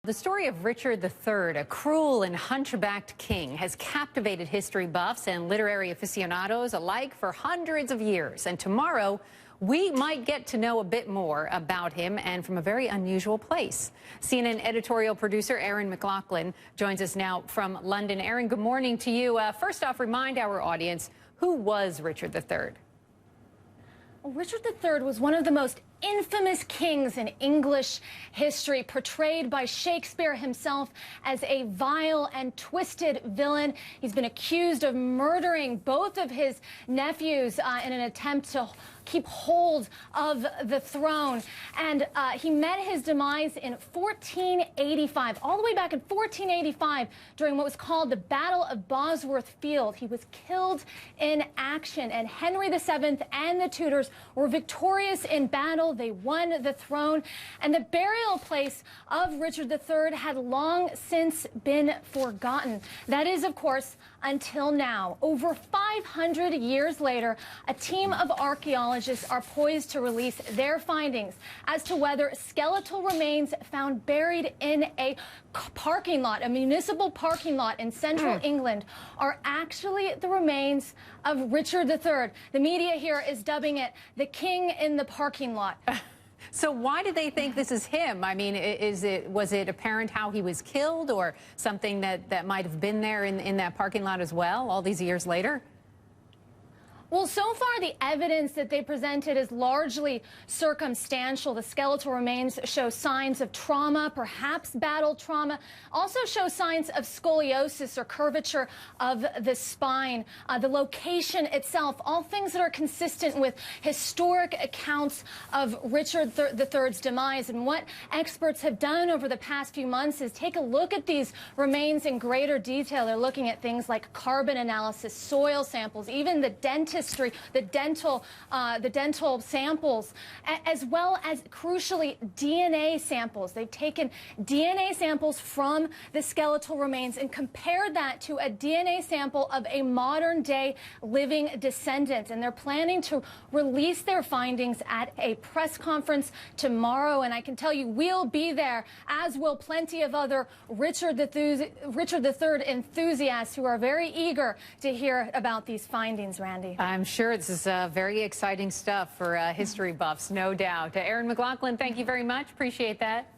The story of Richard III, a cruel and hunchbacked king, has captivated history buffs and literary aficionados alike for hundreds of years. And tomorrow, we might get to know a bit more about him and from a very unusual place. CNN editorial producer Erin McLaughlin joins us now from London. Erin, good morning to you. First off, remind our audience, who was Richard III? Well, Richard III was one of the most infamous kings in English history, portrayed by Shakespeare himself as a vile and twisted villain. He's been accused of murdering both of his nephews in an attempt to keep hold of the throne. And he met his demise in 1485, all the way back in 1485, during what was called the Battle of Bosworth Field. He was killed in action, and Henry VII and the Tudors were victorious in battle. They won the throne, and the burial place of Richard III had long since been forgotten. That is, of course, until now. Over 500 years later, a team of archaeologists are poised to release their findings as to whether skeletal remains found buried in a parking lot, a municipal parking lot in central England, are actually the remains of Richard III. The media here is dubbing it the king in the parking lot. So why do they think this is him? I mean, was it apparent how he was killed, or something that might have been there in that parking lot as well all these years later? Well, so far, the evidence that they presented is largely circumstantial. The skeletal remains show signs of trauma, perhaps battle trauma, also show signs of scoliosis or curvature of the spine. The location itself, all things that are consistent with historic accounts of Richard III's demise. And what experts have done over the past few months is take a look at these remains in greater detail. They're looking at things like carbon analysis, soil samples, even the the dental samples, as well as, crucially, DNA samples. They've taken DNA samples from the skeletal remains and compared that to a DNA sample of a modern-day living descendant. And they're planning to release their findings at a press conference tomorrow. And I can tell you, we'll be there, as will plenty of other Richard III enthusiasts who are very eager to hear about these findings, Randy. I'm sure this is very exciting stuff for history buffs, no doubt. Erin McLaughlin, thank you very much. Appreciate that.